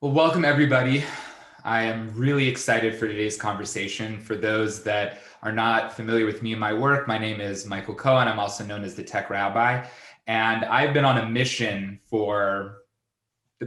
Well, welcome everybody. I am really excited for today's conversation. For those that are not familiar with me and my work, my name is Michael Cohen. I'm also known as the Tech Rabbi. And I've been on a mission for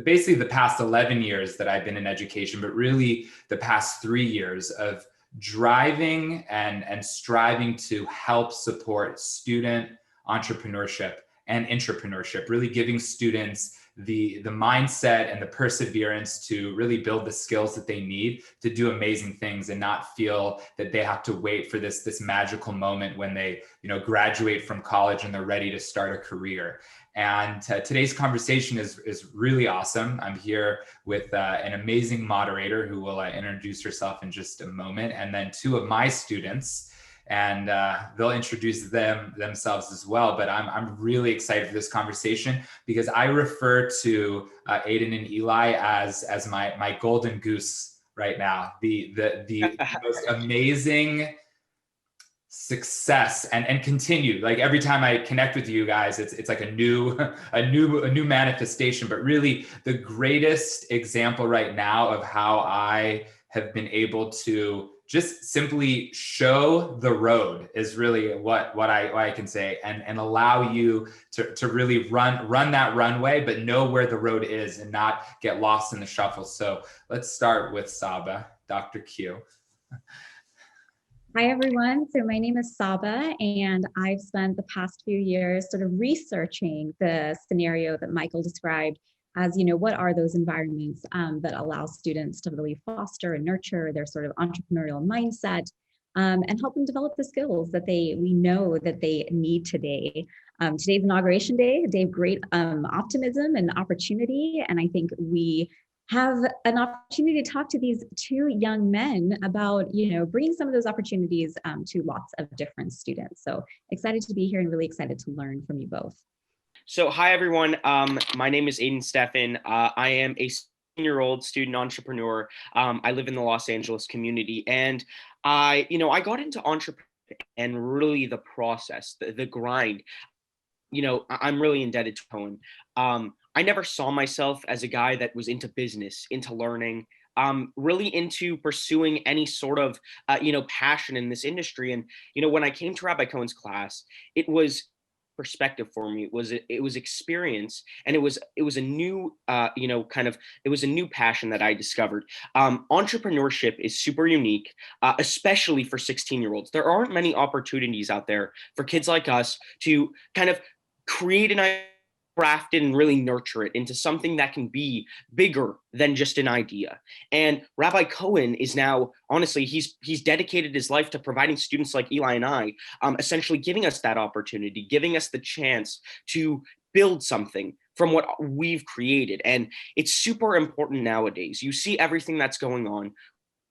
basically the past 11 years that I've been in education, but really the past 3 years of driving and striving to help support student entrepreneurship and intrapreneurship, really giving students the mindset and the perseverance to really build the skills that they need to do amazing things and not feel that they have to wait for this magical moment when they graduate from college and they're ready to start a career. And today's conversation is really awesome. I'm here with an amazing moderator who will introduce herself in just a moment, and then two of my students, and they'll introduce themselves as well. But I'm really excited for this conversation because I refer to Aidan and Eli as my golden goose right now. The most amazing success and continue. Like every time I connect with you guys, it's like a new manifestation. But really, the greatest example right now of how I have been able to just simply show the road is really what I can say, and allow you to really run that runway, but know where the road is and not get lost in the shuffle. So let's start with Sabba, Dr. Q. Hi, everyone. So my name is Sabba, and I've spent the past few years sort of researching the scenario that Michael described as, what are those environments that allow students to really foster and nurture their sort of entrepreneurial mindset and help them develop the skills that we know that they need today. Today's inauguration day, a day of great optimism and opportunity, and I think we have an opportunity to talk to these two young men about, bringing some of those opportunities to lots of different students. So excited to be here and really excited to learn from you both. So hi, everyone. My name is Aidan Stefan. I am a 16-year-old student entrepreneur. I live in the Los Angeles community, and I got into entrepreneurship and really the process, the grind. I'm really indebted to Cohen. I never saw myself as a guy that was into business, into learning, really into pursuing any sort of, passion in this industry. And, when I came to Rabbi Cohen's class, it was perspective for me. It was experience, and it was a new, it was a new passion that I discovered. Entrepreneurship is super unique, especially for 16-year-olds. There aren't many opportunities out there for kids like us to kind of create an idea, craft it, and really nurture it into something that can be bigger than just an idea. And Rabbi Cohen is now, honestly, he's dedicated his life to providing students like Eli and I, essentially giving us that opportunity, giving us the chance to build something from what we've created. And it's super important nowadays. You see everything that's going on.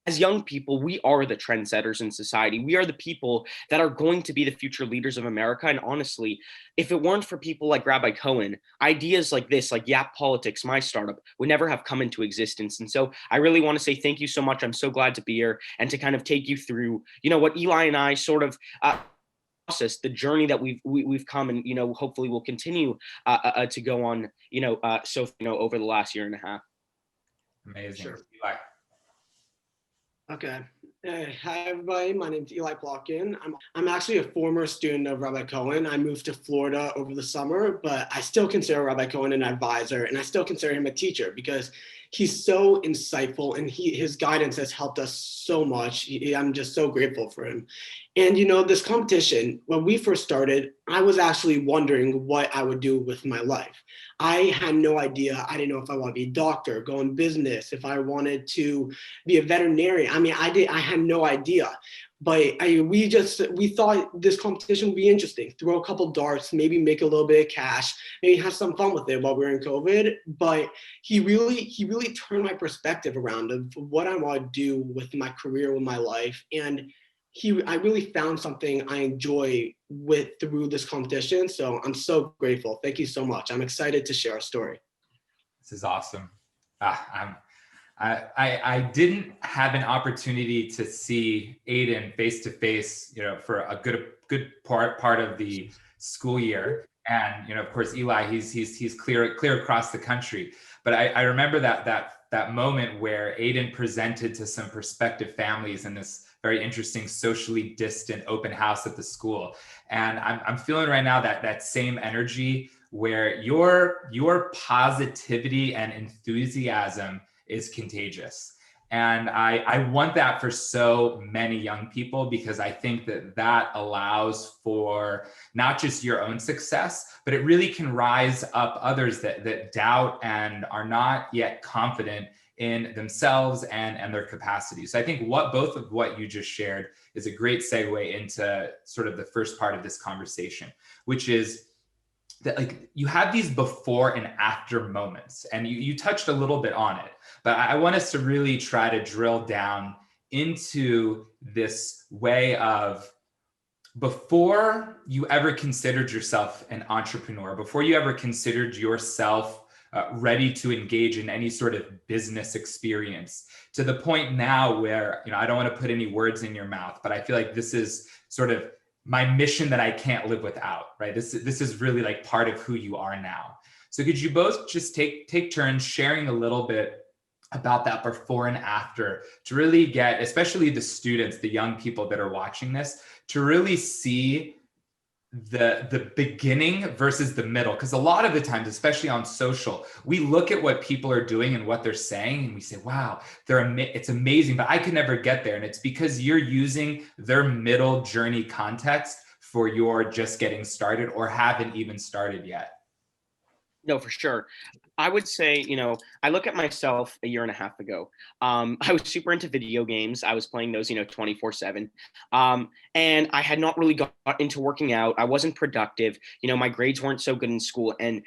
As young people, we are the trendsetters in society. We are the people that are going to be the future leaders of America. And honestly, if it weren't for people like Rabbi Cohen, ideas like this, like YapPolitics, my startup, would never have come into existence. And so I really want to say thank you so much. I'm so glad to be here and to kind of take you through, what Eli and I sort of process, the journey that we've come, and hopefully we'll continue to go on, over the last year and a half. Amazing. Sure. Eli. Okay. Hi, everybody. My name is Eli Plotkin. I'm actually a former student of Rabbi Cohen. I moved to Florida over the summer, but I still consider Rabbi Cohen an advisor, and I still consider him a teacher because he's so insightful, and his guidance has helped us so much. I'm just so grateful for him. And, this competition, when we first started, I was actually wondering what I would do with my life. I had no idea. I didn't know if I wanted to be a doctor, go in business, if I wanted to be a veterinarian. I had no idea. But we thought this competition would be interesting. Throw a couple darts, maybe make a little bit of cash, maybe have some fun with it while we were in COVID. But he really turned my perspective around of what I want to do with my career, with my life. And I really found something I enjoy through this competition. So I'm so grateful. Thank you so much. I'm excited to share our story. This is awesome. I didn't have an opportunity to see Aidan face to face, for a good part of the school year. And of course, Eli, he's clear across the country. But I remember that moment where Aidan presented to some prospective families in this very interesting, socially distant open house at the school. And I'm feeling right now that same energy where your positivity and enthusiasm is contagious. And I want that for so many young people, because I think that allows for not just your own success, but it really can rise up others that doubt and are not yet confident in themselves and their capacity. So I think both of what you just shared is a great segue into sort of the first part of this conversation, which is that, like, you have these before and after moments, and you touched a little bit on it, but I want us to really try to drill down into this way of before you ever considered yourself an entrepreneur, before you ever considered yourself ready to engage in any sort of business experience, to the point now where, I don't want to put any words in your mouth, but I feel like this is sort of my mission that I can't live without, right? This is really like part of who you are now. So could you both just take turns sharing a little bit about that before and after, to really get, especially the students, the young people that are watching this, to really see the beginning versus the middle? Because a lot of the times, especially on social, we look at what people are doing and what they're saying and we say, wow, it's amazing, but I could never get there. And it's because you're using their middle journey context for your just getting started or haven't even started yet. No, for sure. I would say, I look at myself a year and a half ago. I was super into video games. I was playing those, 24/7. And I had not really got into working out. I wasn't productive. My grades weren't so good in school. And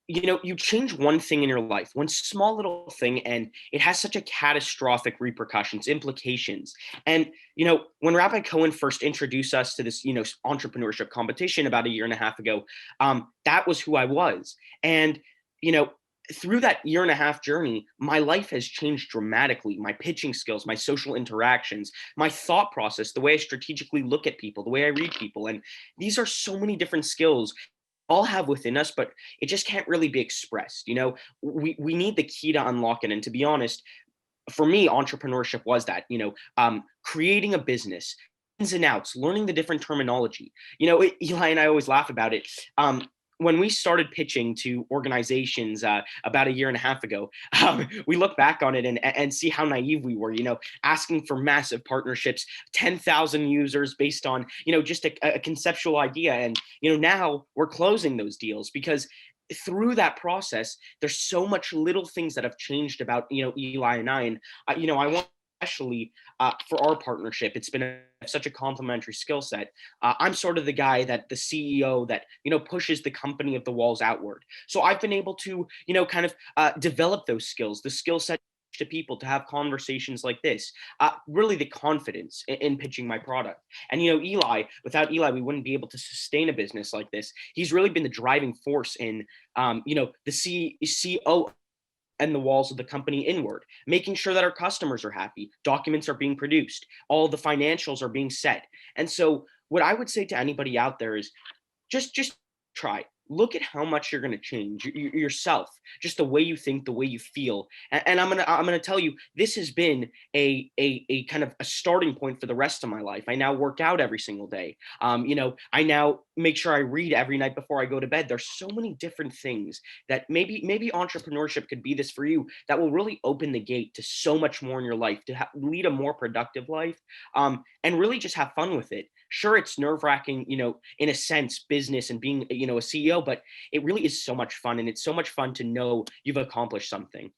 you change one thing in your life, one small little thing, and it has such a catastrophic repercussions, implications. And, when Rabbi Cohen first introduced us to this, entrepreneurship competition about a year and a half ago, that was who I was. And, through that year and a half journey, my life has changed dramatically. My pitching skills, my social interactions, my thought process, the way I strategically look at people, the way I read people. And these are so many different skills all have within us, but it just can't really be expressed. We need the key to unlock it. And to be honest, for me, entrepreneurship was that, creating a business, ins and outs, learning the different terminology. Eli and I always laugh about it. When we started pitching to organizations about a year and a half ago, we look back on it and see how naive we were, asking for massive partnerships, 10,000 users based on, just a conceptual idea. And, now we're closing those deals because through that process, there's so much little things that have changed about, Eli and I. And, I want, especially for our partnership, it's been such a complementary skill set. I'm sort of the guy that the CEO that, pushes the company of the walls outward. So I've been able to, kind of develop those skills, the skill set to people to have conversations like this, really the confidence in pitching my product. And, without Eli, we wouldn't be able to sustain a business like this. He's really been the driving force in, the CEO and the walls of the company inward, making sure that our customers are happy, documents are being produced, all the financials are being set. And so what I would say to anybody out there is just try. Look at how much you're going to change yourself, just the way you think, the way you feel. And I'm gonna tell you, this has been a kind of a starting point for the rest of my life. I now work out every single day. I now make sure I read every night before I go to bed. There's so many different things that maybe entrepreneurship could be this for you, that will really open the gate to so much more in your life, to lead a more productive life, and really just have fun with it. Sure, it's nerve-wracking, in a sense, business and being, a CEO, but it really is so much fun. And it's so much fun to know you've accomplished something.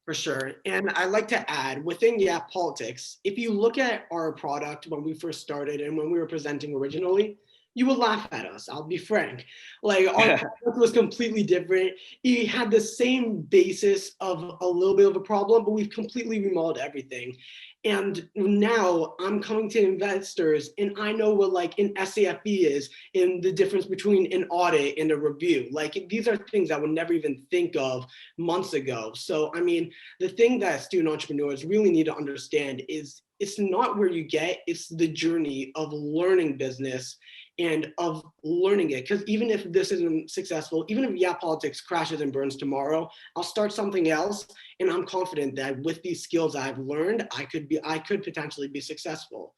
For sure. And I like to add, within YapPolitics, if you look at our product when we first started and when we were presenting originally, you would laugh at us. I'll be frank. Like, our product was completely different. It had the same basis of a little bit of a problem, but we've completely remodeled everything. And now I'm coming to investors and I know what like an SAFE is and the difference between an audit and a review. Like, these are things I would never even think of months ago. So, I mean, the thing that student entrepreneurs really need to understand is it's not where you get, it's the journey of learning business and of learning it. Because even if this isn't successful, even if YapPolitics crashes and burns tomorrow, I'll start something else, and I'm confident that with these skills I've learned, I could potentially be successful.